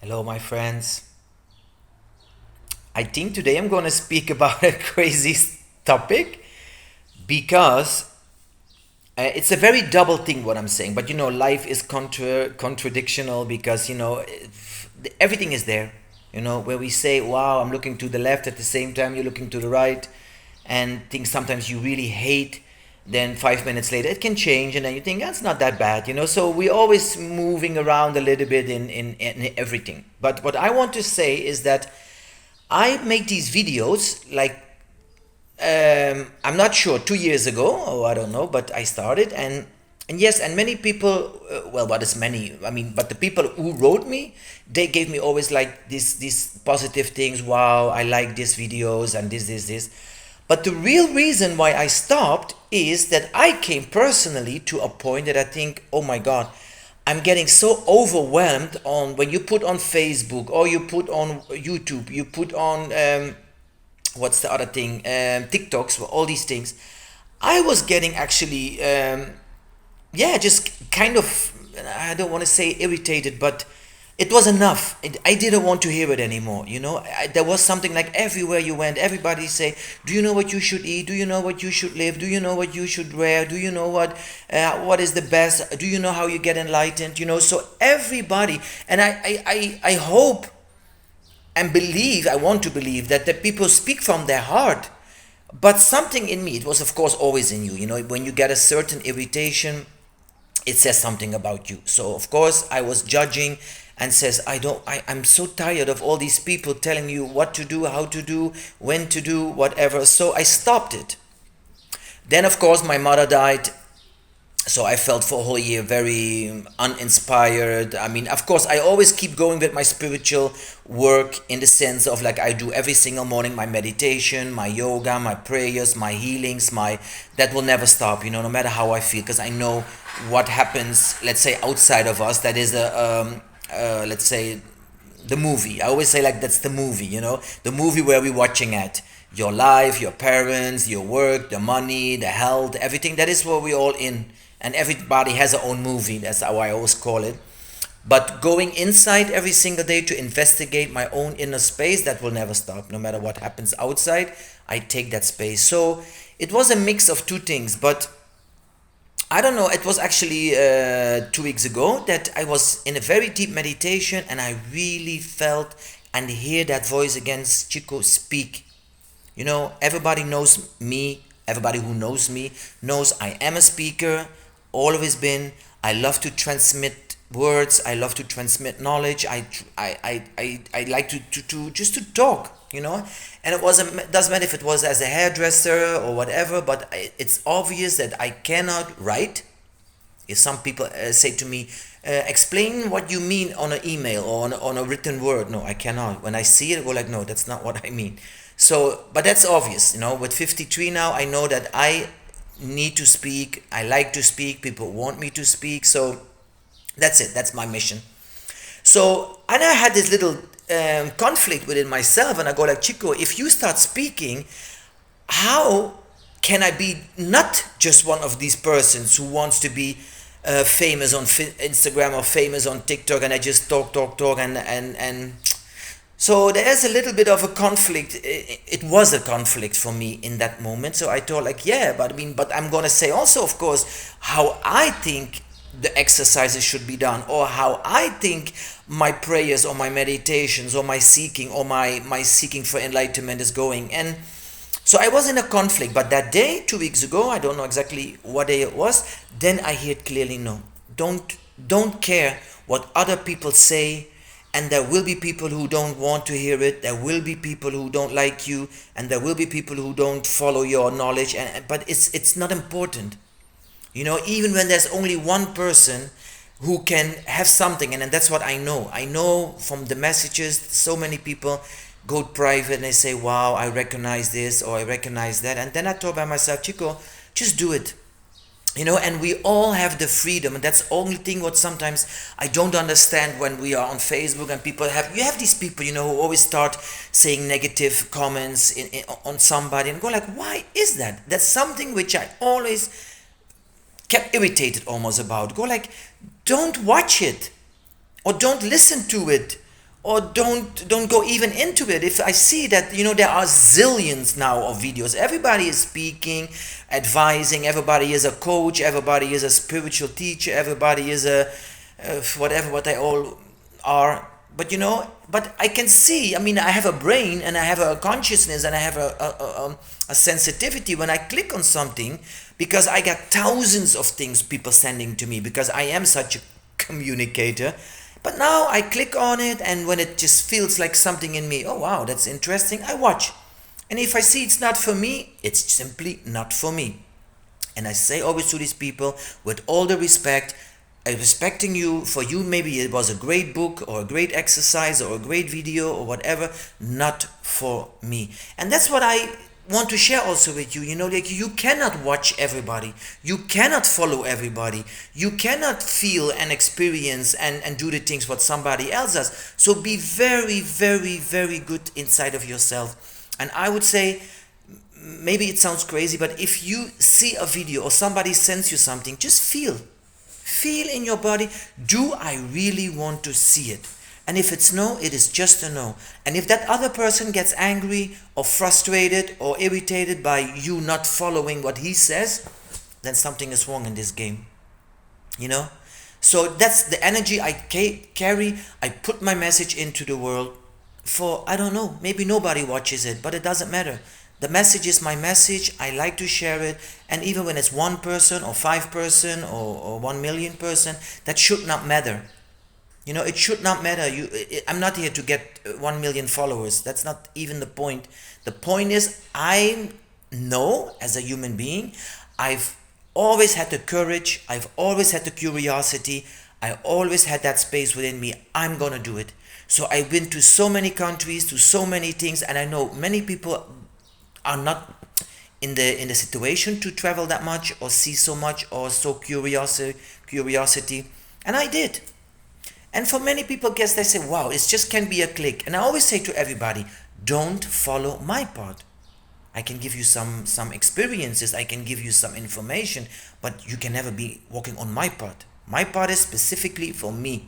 Hello, my friends. I think today I'm going to speak about a crazy topic because it's a very double thing what I'm saying. But life is contradictional because everything is there. Where we say, "Wow, I'm looking to the left," at the same time you're looking to the right, and things sometimes you really hate. Then 5 minutes later, it can change, and then you think that's not that bad. So we're always moving around a little bit in everything. But what I want to say is that I make these videos like I'm not sure 2 years ago or I don't know, but I started and yes, and many people, well, what is many? I mean, but the people who wrote me, they gave me always like these positive things. Wow, I like these videos and this. But the real reason why I stopped is that I came personally to a point that I think, oh my God, I'm getting so overwhelmed on when you put on Facebook or you put on YouTube, you put on what's the other thing, TikToks, all these things. I was getting actually, yeah, just kind of, I don't want to say irritated, but it was enough. I didn't want to hear it anymore. There was something like everywhere you went, everybody say, "Do you know what you should eat? Do you know what you should live? Do you know what you should wear? Do you know what is the best? Do you know how you get enlightened?" So everybody, and I hope and believe, I want to believe that the people speak from their heart. But something in me, it was of course always in you. When you get a certain irritation, it says something about you. So of course I was judging and says, I'm so tired of all these people telling you what to do, how to do, when to do, whatever. So I stopped it. Then of course my mother died. So I felt for a whole year very uninspired. I mean, of course, I always keep going with my spiritual work in the sense of like I do every single morning my meditation, my yoga, my prayers, my healings, that will never stop. No matter how I feel, because I know what happens. Let's say outside of us, that is let's say the movie. I always say like that's the movie. The movie where we're watching at your life, your parents, your work, the money, the health, everything. That is where we're all in. And everybody has their own movie. That's how I always call it. But going inside every single day to investigate my own inner space, that will never stop. No matter what happens outside, I take that space. So it was a mix of two things. But I don't know, it was actually 2 weeks ago that I was in a very deep meditation and I really felt and hear that voice again, Chico, speak. Everybody knows me. Everybody who knows me knows I am a speaker, always been. I love to transmit words. I love to transmit knowledge. I like to just to talk, And it doesn't matter if it was as a hairdresser or whatever, but it's obvious that I cannot write. If some people say to me, explain what you mean on an email or on a written word. No, I cannot. When I see it, I go like, no, that's not what I mean. So, but that's obvious, with 53 now, I know that I need to speak. I like to speak. People want me to speak. So that's it. That's my mission. So, and I had this little conflict within myself, and I go like, Chico, if you start speaking, how can I be not just one of these persons who wants to be famous on Instagram or famous on TikTok, and I just talk, and so there's a little bit of a conflict. It was a conflict for me in that moment. So I thought like, yeah, but I'm gonna say also, of course, how I think the exercises should be done, or how I think my prayers or my meditations or my seeking or my seeking for enlightenment is going. And so I was in a conflict. But that day, 2 weeks ago, I don't know exactly what day it was, then I heard clearly, no, don't care what other people say. And there will be people who don't want to hear it. There will be people who don't like you, and there will be people who don't follow your knowledge. But it's not important. Even when there's only one person who can have something, and that's what I know. I know from the messages, so many people go private and they say, wow, I recognize this or I recognize that. And then I thought by myself, Chico, just do it. And we all have the freedom, and that's the only thing what sometimes I don't understand when we are on Facebook and you have these people, who always start saying negative comments on somebody and go like, why is that? That's something which I always kept irritated almost about. Go like, don't watch it or don't listen to it or don't go even into it. If I see that, there are zillions now of videos, everybody is speaking, advising, everybody is a coach, everybody is a spiritual teacher, everybody is a whatever what they all are. But but I can see, I have a brain and I have a consciousness and I have a sensitivity when I click on something, because I get thousands of things people sending to me, because I am such a communicator. But now I click on it, and when it just feels like something in me, oh wow, that's interesting, I watch. And if I see it's not for me, it's simply not for me. And I say always to these people, with all the respect, I'm respecting you. For you, maybe it was a great book or a great exercise or a great video or whatever, not for me. And that's what I want to share also with you. Like, you cannot watch everybody, you cannot follow everybody, you cannot feel and experience and do the things what somebody else does. So be very, very, very good inside of yourself. And I would say, maybe it sounds crazy, but if you see a video or somebody sends you something, just feel in your body, do I really want to see it? And if it's no, it is just a no. And if that other person gets angry or frustrated or irritated by you not following what he says, then something is wrong in this game. So that's the energy I carry. I put my message into the world for, I don't know, maybe nobody watches it, but it doesn't matter. The message is my message. I like to share it. And even when it's one person or 5 person or 1 million person, that should not matter. It should not matter. I'm not here to get 1 million followers. That's not even the point. The point is, I know as a human being, I've always had the courage. I've always had the curiosity. I always had that space within me. I'm gonna do it. So I've been to so many countries, to so many things, and I know many people are not in the situation to travel that much or see so much or so curiosity. And I did. And for many people, guess they say, wow, it just can be a click. And I always say to everybody, don't follow my part. I can give you some experiences, I can give you some information, but you can never be walking on my part. My part is specifically for me.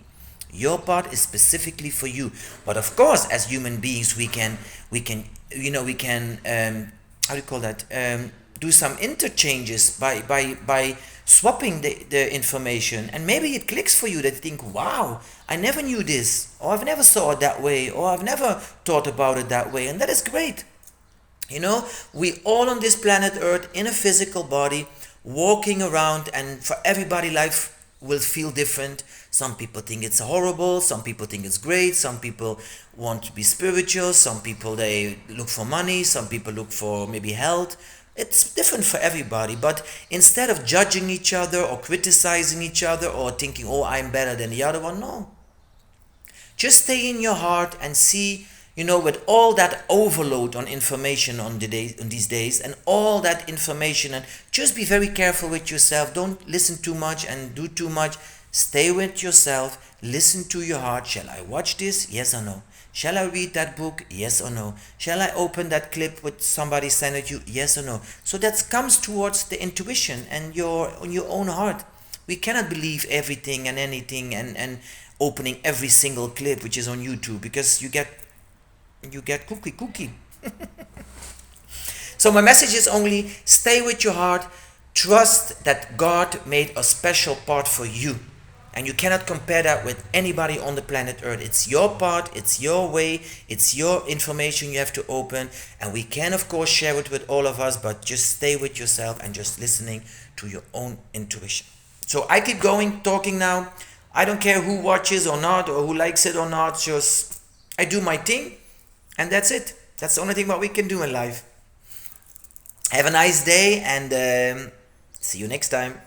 Your part is specifically for you. But of course, as human beings, we can how do you call that? Do some interchanges by swapping the information, and maybe it clicks for you, that you think, wow, I never knew this, or I've never saw it that way, or I've never thought about it that way, and that is great. We all on this planet Earth in a physical body, walking around, and for everybody life will feel different. Some people think it's horrible, some people think it's great, some people want to be spiritual, some people they look for money, some people look for maybe health. It's different for everybody. But instead of judging each other or criticizing each other or thinking, oh, I'm better than the other one, no. Just stay in your heart and see, with all that overload on information on these days, and all that information, and just be very careful with yourself. Don't listen too much and do too much. Stay with yourself, listen to your heart. Shall I watch this? Yes or no? Shall I read that book? Yes or no? Shall I open that clip with somebody sent it you? Yes or no? So that comes towards the intuition and your own heart. We cannot believe everything and anything and opening every single clip which is on YouTube, because you get cookie. So my message is only, stay with your heart. Trust that God made a special part for you, and you cannot compare that with anybody on the planet Earth. It's your part, it's your way, it's your information you have to open, and we can of course share it with all of us, but just stay with yourself and just listening to your own intuition. So I keep going, talking now. I don't care who watches or not, or who likes it or not. Just I do my thing, and that's it. That's the only thing what we can do in life. Have a nice day, and see you next time.